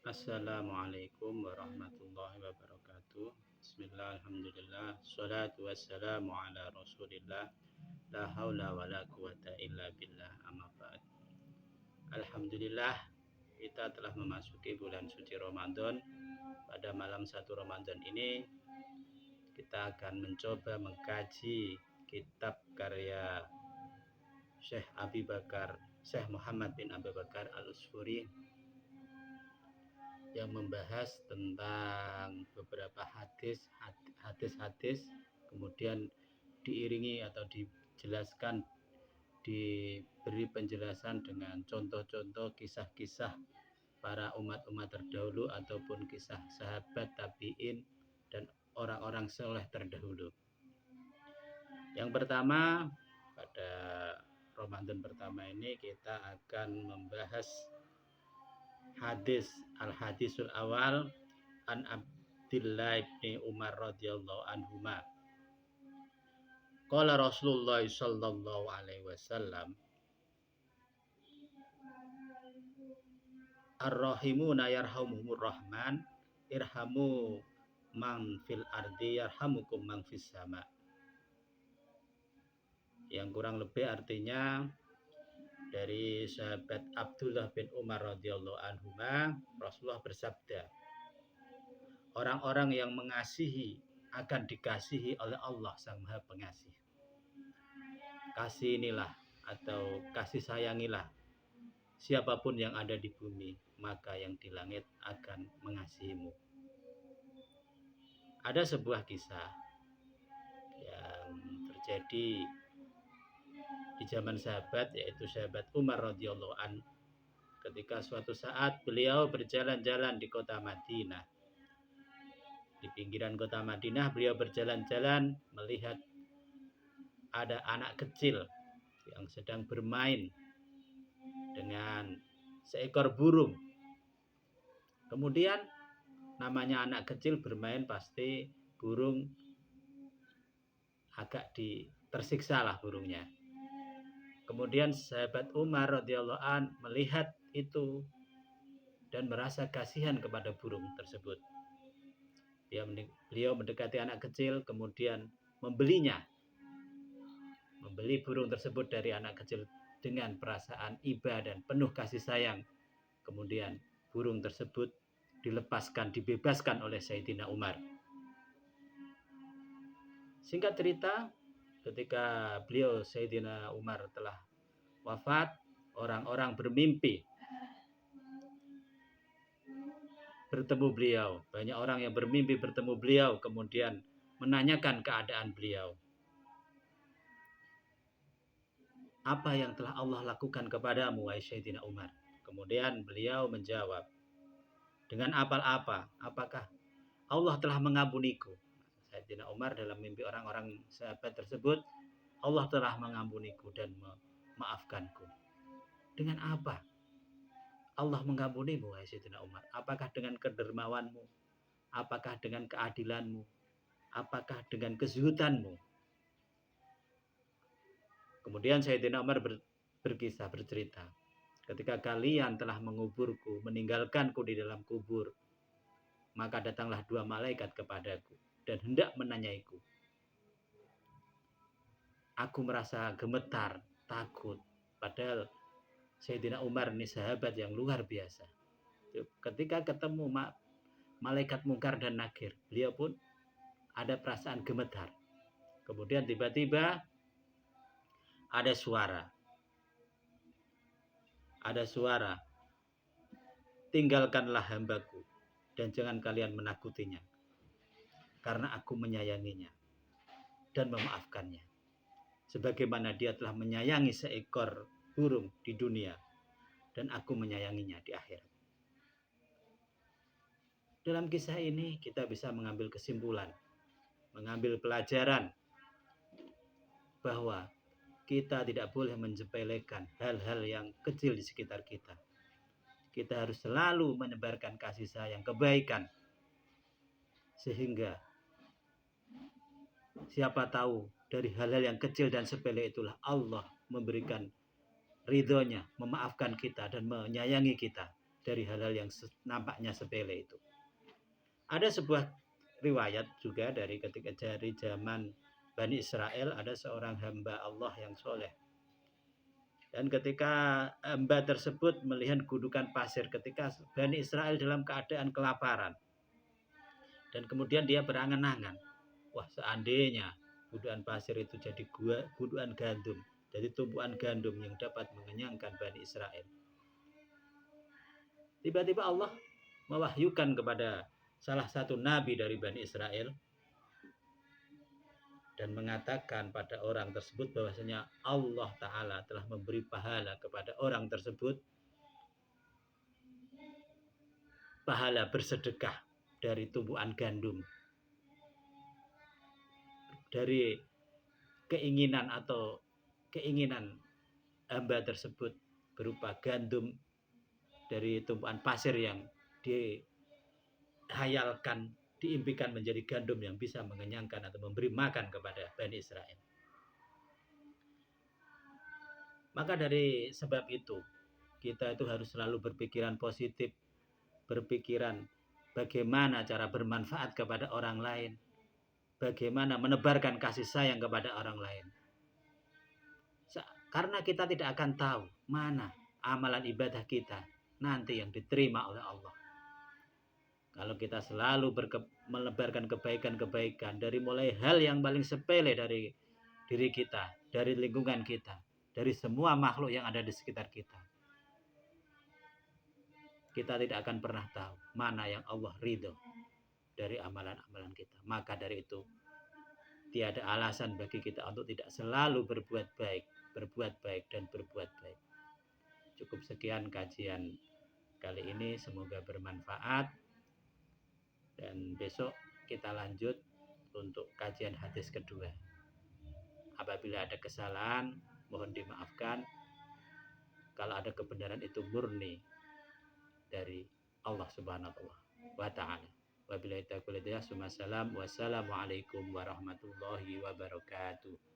Assalamualaikum warahmatullahi wabarakatuh. Bismillah, alhamdulillah, salatu wassalamu ala rasulillah, la haula wa la quwata illa billah, amma ba'd. Alhamdulillah, kita telah memasuki bulan suci Ramadan. Pada malam 1 Ramadan ini, kita akan mencoba mengkaji kitab karya Syekh Muhammad bin Abi Bakar Al-Usfuri yang membahas tentang beberapa hadis, kemudian diiringi atau diberi penjelasan dengan contoh-contoh kisah-kisah para umat-umat terdahulu ataupun kisah sahabat tabi'in dan orang-orang soleh terdahulu. Yang pertama, pada Ramadan pertama ini kita akan membahas hadisul awal an Abdillah bin Umar radhiyallahu anhuma. Qala Rasulullah sallallahu alaihi wasallam, ar-rahimuna yarhamuhumur rahman, irhamu man fil ardi yarhamukum man fis sama. Yang kurang lebih artinya dari sahabat Abdullah bin Umar radhiyallahu anhuma, Rasulullah bersabda, orang-orang yang mengasihi akan dikasihi oleh Allah Sang Maha Pengasih. Kasihinilah atau kasih sayangilah siapapun yang ada di bumi, maka yang di langit akan mengasihimu. Ada sebuah kisah yang terjadi di zaman sahabat, yaitu sahabat Umar radhiyallahu an, ketika suatu saat beliau berjalan-jalan di kota Madinah. Di pinggiran kota Madinah beliau berjalan-jalan melihat ada anak kecil yang sedang bermain dengan seekor burung. Kemudian namanya anak kecil bermain, pasti burung agak tersiksa lah burungnya. Kemudian sahabat Umar radhiyallahu an melihat itu dan merasa kasihan kepada burung tersebut. Beliau mendekati anak kecil, kemudian membeli burung tersebut dari anak kecil dengan perasaan iba dan penuh kasih sayang. Kemudian burung tersebut dibebaskan oleh Sayyidina Umar. Singkat cerita, ketika Sayyidina Umar telah wafat, orang-orang bermimpi bertemu beliau. Banyak orang yang bermimpi bertemu beliau, kemudian menanyakan keadaan beliau. Apa yang telah Allah lakukan kepadamu, wahai Sayyidina Umar? Kemudian beliau menjawab dengan apa-apa, apakah Allah telah mengampuniku? Sayyidina Umar dalam mimpi orang-orang sahabat tersebut, Allah telah mengampuniku dan memaafkanku. Dengan apa Allah mengampunimu, wahai Sayyidina Umar? Apakah dengan kedermawanmu? Apakah dengan keadilanmu? Apakah dengan kezuhudanmu? Kemudian Sayyidina Umar bercerita, ketika kalian telah menguburku, meninggalkanku di dalam kubur, maka datanglah 2 malaikat kepadaku dan hendak menanyaiku. Aku merasa gemetar, takut, padahal Sayyidina Umar ini sahabat yang luar biasa. Ketika ketemu malaikat Munkar dan Nakir, beliau pun ada perasaan gemetar. Kemudian tiba-tiba ada suara, tinggalkanlah hambaku dan jangan kalian menakutinya, karena aku menyayanginya dan memaafkannya, sebagaimana dia telah menyayangi seekor burung di dunia dan aku menyayanginya di akhirat. Dalam kisah ini kita bisa mengambil kesimpulan, mengambil pelajaran bahwa kita tidak boleh menjepelekan hal-hal yang kecil di sekitar kita. Kita harus selalu menebarkan kasih sayang, kebaikan, sehingga siapa tahu dari hal-hal yang kecil dan sepele itulah Allah memberikan ridhonya, memaafkan kita dan menyayangi kita dari hal-hal yang nampaknya sepele itu. Ada sebuah riwayat juga dari zaman Bani Israel, ada seorang hamba Allah yang soleh. Dan ketika hamba tersebut melihat gundukan pasir ketika Bani Israel dalam keadaan kelaparan. Dan kemudian dia berangan-angan, wah seandainya gundukan pasir itu jadi gundukan gandum, jadi tumpuan gandum yang dapat mengenyangkan Bani Israel. Tiba-tiba Allah mewahyukan kepada salah satu nabi dari Bani Israel dan mengatakan pada orang tersebut bahwasanya Allah Ta'ala telah memberi pahala kepada orang tersebut, pahala bersedekah dari tumpuan gandum, dari keinginan hamba tersebut berupa gandum dari tumpuan pasir yang dihayalkan, diimpikan menjadi gandum yang bisa mengenyangkan atau memberi makan kepada Bani Israel. Maka dari sebab itu kita itu harus selalu berpikiran positif, berpikiran bagaimana cara bermanfaat kepada orang lain, bagaimana menebarkan kasih sayang kepada orang lain. Karena kita tidak akan tahu mana amalan ibadah kita nanti yang diterima oleh Allah. Kalau kita selalu menebarkan kebaikan-kebaikan dari mulai hal yang paling sepele dari diri kita, dari lingkungan kita, dari semua makhluk yang ada di sekitar kita, kita tidak akan pernah tahu mana yang Allah ridho dari amalan-amalan kita. Maka dari itu tiada alasan bagi kita untuk tidak selalu berbuat baik dan berbuat baik. Cukup sekian kajian kali ini, semoga bermanfaat. Dan besok kita lanjut untuk kajian hadis kedua. Apabila ada kesalahan, mohon dimaafkan. Kalau ada kebenaran itu murni dari Allah Subhanahu wa Ta'ala. Wabillahi taufiq wal hidayah. Wassalamualaikum warahmatullahi wabarakatuh.